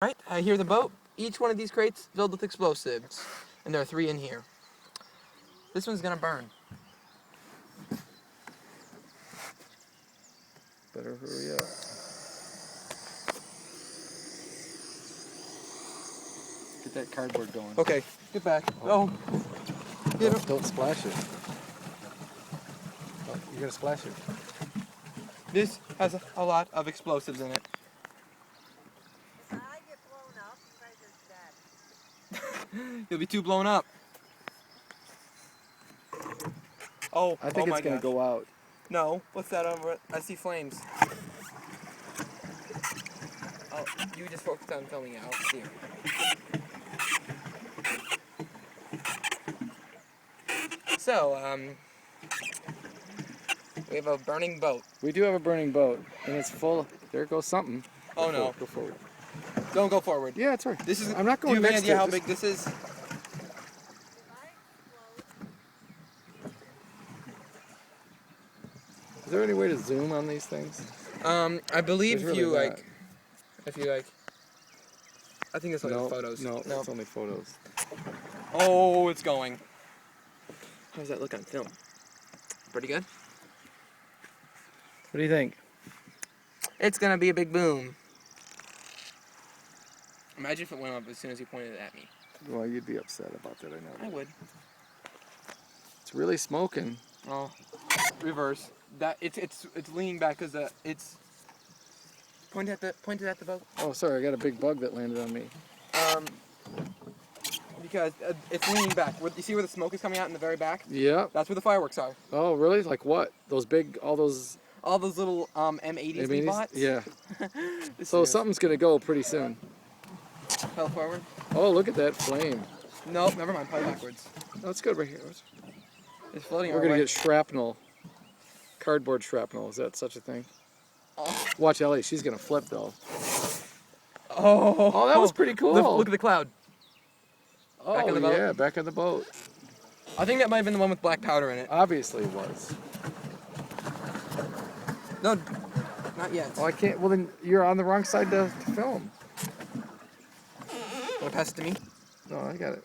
Alright, I hear the boat. Each one of these crates filled with explosives. And there are 3 in here. This one's gonna burn. Better hurry up. Get that cardboard going. Okay, get back. Oh. Don't splash it. Oh, you're gonna splash it. This has a lot of explosives in it. If I get blown up, you guys are dead. You'll be too blown up. Oh, I think oh it's gonna go out. No, what's that over it? I see flames. Oh, you just focused on filming it. I'll see it. So, we have a burning boat. We do have a burning boat, and it's full. There goes something. Oh no. Go forward. Don't go forward. Yeah, it's right. This is. I'm not going Do you have any next idea to it. how big this is? If I explode, Is there any way to zoom on these things? I believe There's if you really like, I think it's only No, photos. no, it's only photos. Oh, it's going. How does that look on film? Pretty good. What do you think? It's gonna be a big boom. Imagine if it went up as soon as you pointed it at me. Well, you'd be upset about that, I know. I would. It's really smoking. Oh, reverse. That it's leaning back because it's pointed at the boat. Oh, sorry, I got a big bug that landed on me. Because it's leaning back. You see where the smoke is coming out in the very back? Yeah. That's where the fireworks are. Oh, really? Like what? Those big, all those... All those little M80s we bought. Yeah. So year's. something's gonna go pretty soon. Fell forward. Oh, look at that flame. Nope, never mind. Play backwards. Let's go right here. It's floating. We're our gonna way. get shrapnel. Cardboard shrapnel. Is that such a thing? Oh. Watch Ellie. She's gonna flip though. Oh. Oh, that was pretty cool. Look at the cloud. Oh, back on the boat. yeah, back on the boat. I think that might have been the one with black powder in it. Obviously it was. No, not yet. Oh, I can't. Well, then you're on the wrong side to film. Want to pass it to me? No, I got it.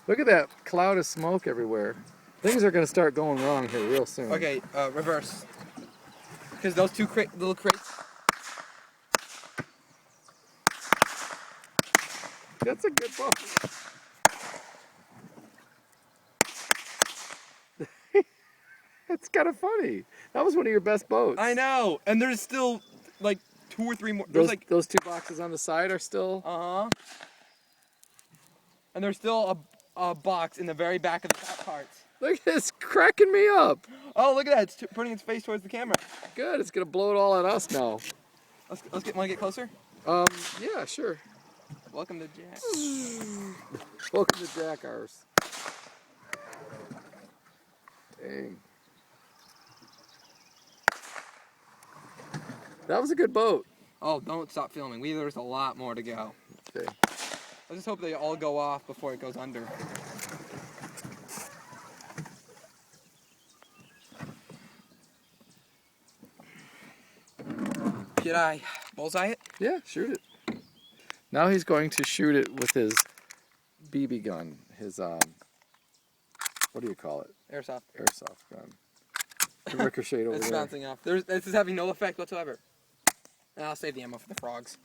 Look at that cloud of smoke everywhere. Things are gonna start going wrong here real soon. Okay, reverse. Because those two little crates. That's a good boat. It's kind of funny. That was one of your best boats. I know, and there's still like 2 or 3 more. There's like those 2 boxes on the side are still. And there's still a box in the very back of the top parts. Look, it's cracking me up. Oh, look at that! It's putting its face towards the camera. Good. It's gonna blow it all at us now. Want to get closer? Yeah, sure. Welcome to Jack. Welcome to Jackass. Dang. That was a good boat. Oh, don't stop filming. There's a lot more to go. Okay. I just hope they all go off before it goes under. Should I bullseye it? Yeah, shoot it. Now he's going to shoot it with his BB gun. His, what do you call it? Airsoft. Airsoft gun. The ricochet over It's there. bouncing off. This is having no effect whatsoever. And I'll save the ammo for the frogs.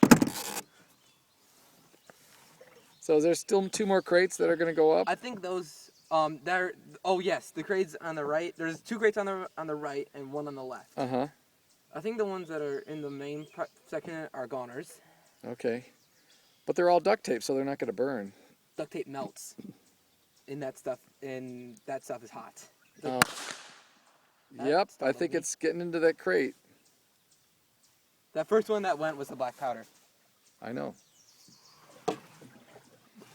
So is there still 2 more crates that are going to go up? I think those, oh yes, the crates on the right. There's 2 crates on the right and 1 on the left. Uh-huh. I think the ones that are in the main section are goners. Okay. But they're all duct tape, so they're not going to burn. Duct tape melts. And that stuff is hot. Yep, I think it's getting into that crate. That first one that went was the black powder. I know.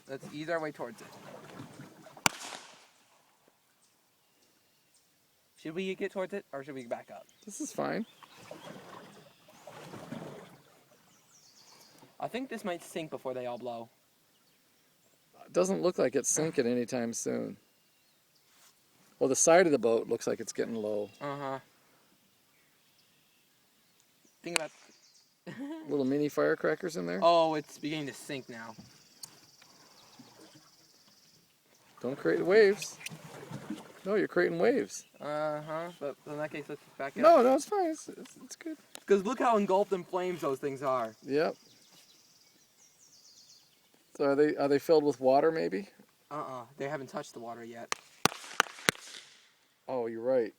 Let's ease our way towards it. Should we get towards it, or should we back up? This is fine. I think this might sink before they all blow. It doesn't look like it's sinking anytime soon. Well, the side of the boat looks like it's getting low. Uh-huh. Think about Little mini firecrackers in there. Oh, it's beginning to sink now. Don't create waves. No, you're creating waves. Uh-huh. But in that case, let's just back up. No, it's fine. It's good. Because look how engulfed in flames those things are. Yep. So are they filled with water maybe? They haven't touched the water yet. Oh, you're right.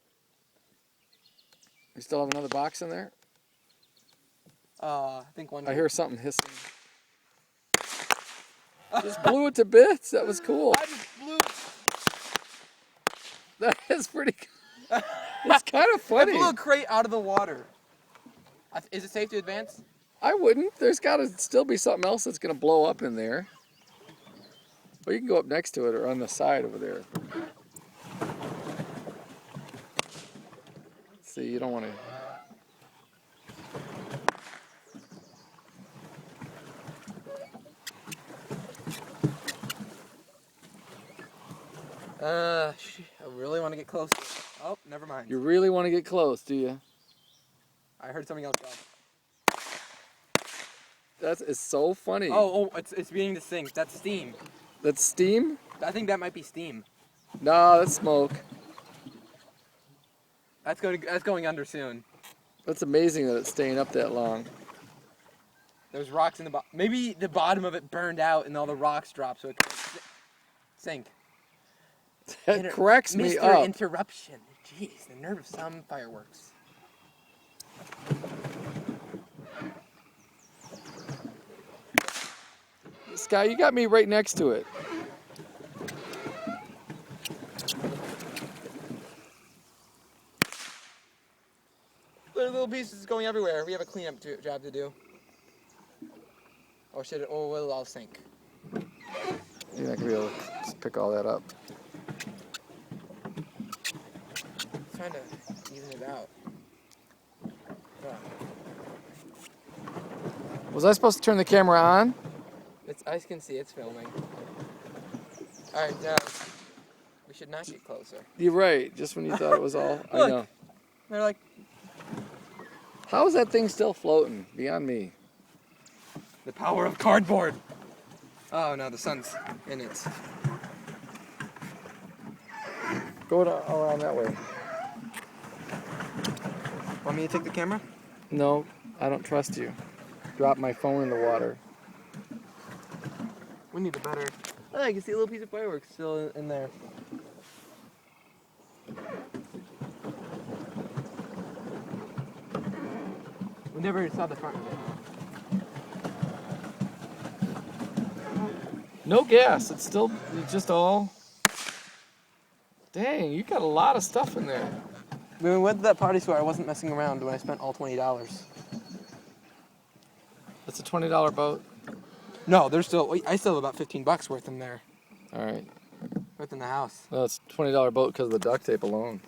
You still have another box in there? I think one. I hear something hissing. Just blew it to bits. That was cool. I just blew. That is pretty cool. It's kind of I funny. blew a crate out of the water. Is it safe to advance? I wouldn't. There's got to still be something else that's going to blow up in there. Or you can go up next to it or on the side over there. See, you don't want to... I really want to get close. Oh, never mind. You really want to get close, do you? I heard something else go. That is so funny. Oh, it's beginning to sink. That's steam. That's steam? I think that might be steam. No, that's smoke. That's going under soon. That's amazing that it's staying up that long. There's rocks in the bottom. Maybe the bottom of it burned out and all the rocks dropped, so it could sink. That cracks me Mr. up. Interruption. Jeez, the nerve of some fireworks. Sky, you got me right next to it. Little pieces going everywhere. We have a cleanup job to do. Or should it? Or will it all sink? You're not going to be able to pick all that up. Trying to even it out. Oh. Was I supposed to turn the camera on? I can see it's filming. All right, we should not get closer. You're right. Just when you thought it was all... I Look. know. They're like, How is that thing still floating? Beyond me. the power of cardboard. Oh no, the sun's in it. Go around that way. Want me to take the camera? No, I don't trust you. Drop my phone in the water. We need a better. Oh, I can see a little piece of fireworks still in there. We never saw the front of it. No gas. It's just all... Dang, you got a lot of stuff in there. When we went to that party store, I wasn't messing around when I spent all $20. That's a $20 boat. No, I still have about $15 worth in there. All right. Worth in the house. No, it's a $20 boat because of the duct tape alone.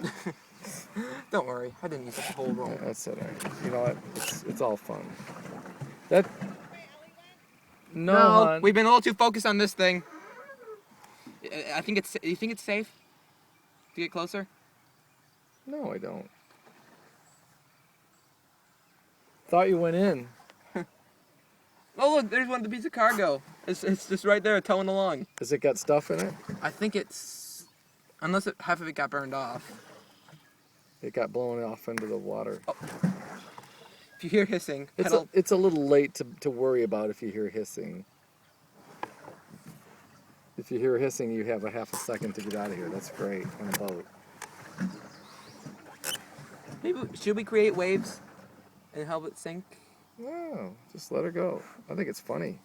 Don't worry, I didn't use up the whole roll. Yeah, that's it. All right. You know what? It's all fun. That... No, hon. We've been a little too focused on this thing. I think it's. You think it's safe to get closer? No, I don't. Thought you went in. Oh look, there's one of the piece of cargo. It's just right there towing along. Has it got stuff in it? I think it's, unless half of it got burned off. It got blown off into the water. Oh. If you hear hissing, It's a little late to worry about if you hear hissing. If you hear hissing, you have a half a second to get out of here. That's great on a boat. maybe should we create waves and help it sink? No, just let her go. I think it's funny.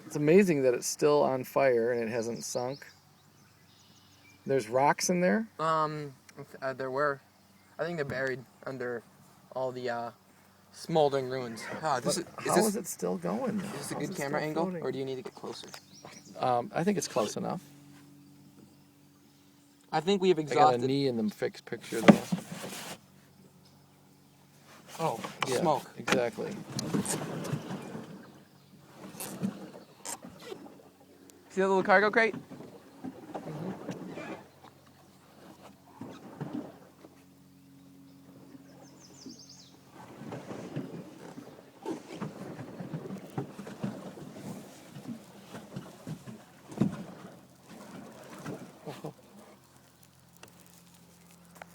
It's amazing that it's still on fire and it hasn't sunk. There's rocks in there? There were. I think they're buried under all the smoldering ruins. How is it still going? Is this a good camera angle, or do you need to get closer? I think it's close enough. I think we have I got a exhausted. knee in the fixed picture though. Oh, Yeah, smoke. Exactly. See that little cargo crate?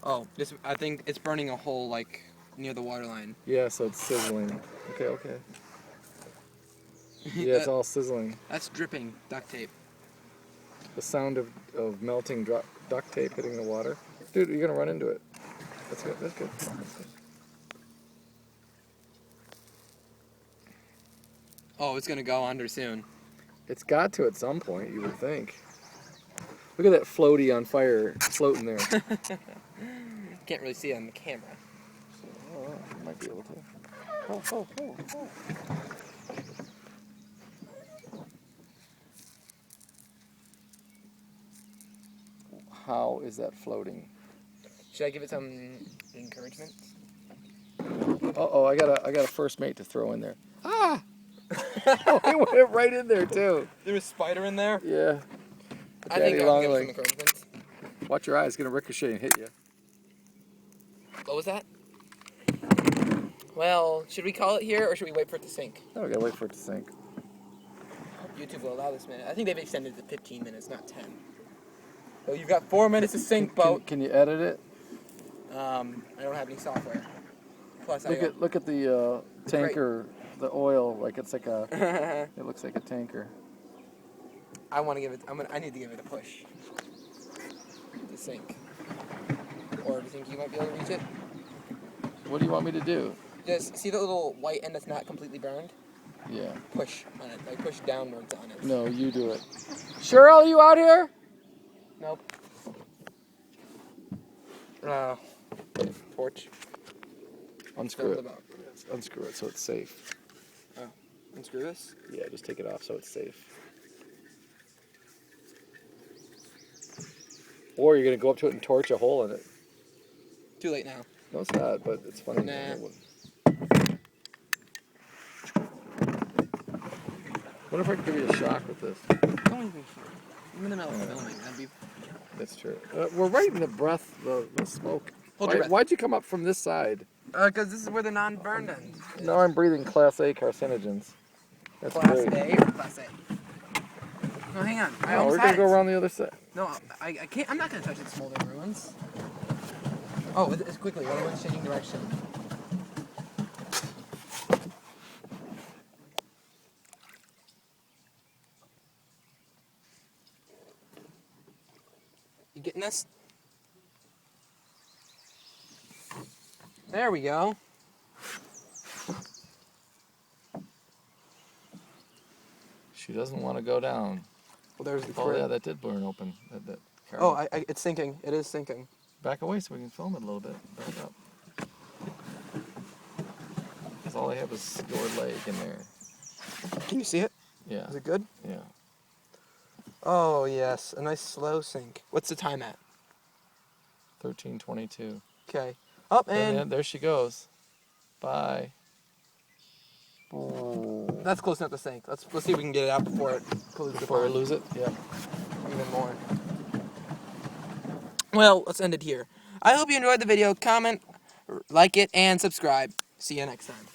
Oh, this. I think it's burning a hole like near the water line. Yeah, so it's sizzling. Okay, okay. Yeah, it's all sizzling. That's dripping duct tape. The sound of melting duct tape hitting the water. Dude, you're gonna run into it. That's good. That's good. That's good. Oh, it's gonna go under soon. It's got to at some point, you would think. Look at that floaty on fire floating there. Can't really see it on the camera. Oh, you might be able to. Oh. How is that floating? Should I give it some encouragement? Uh-oh, I got a first mate to throw in there. Ah! Oh, he went right in there too. There was a spider in there. Yeah. I think Daddy I'll give it some Longleg. encouragement. Watch your eyes, it's gonna ricochet and hit you. What was that? Well, should we call it here or should we wait for it to sink? Oh, we gotta wait for it to sink. YouTube will allow this minute. I think they've extended it to 15 minutes, not 10. So you've got 4 minutes to sink, boat. Can you edit it? I don't have any software. Plus, Look at the tanker, the oil, like it's like a. It looks like a tanker. I want to give it. I need to give it a push to sink. Or do you think you might be able to reach it? What do you want me to do? Just see the little white end that's not completely burned. Yeah. Push on it, like push downwards on it. No, you do it. Cheryl, you out here? Nope. Torch. Unscrew it. About. Unscrew it so it's safe. Oh, unscrew this. Yeah, just take it off so it's safe. Or you're gonna go up to it and torch a hole in it. Too late now. No, it's not, but it's funny. Nah. What if I could give you a shock with this? Don't even. I'm in the middle of filming. That'd be. That's true. We're right in the breath, the smoke. Hold your breath. Why'd you come up from this side? Because this is where the non-burned end. Now I'm breathing Class A carcinogens. That's Class great. A or Class A? No, hang on. I No, almost we're had gonna go it. around the other side. No, I can't. I'm not gonna touch its smoldering ruins. Oh, it's quickly. Everyone's changing direction. You getting this? There we go. She doesn't want to go down. Well, there's the Oh crib. yeah, that did burn open. That Oh, it's sinking. It is sinking. Back away so we can film it a little bit. Back up. Because all I have is your leg in there. Can you see it? Yeah. Is it good? Yeah. Oh yes, a nice slow sink. What's the time at? 13:22. Okay. Up And and there she goes. Bye. Oh. that's close enough to sink. Let's see if we can get it out before it pollutes the Before we pond lose it? Yeah. even more. Well, let's end it here. I hope you enjoyed the video. Comment, like it, and subscribe. See you next time.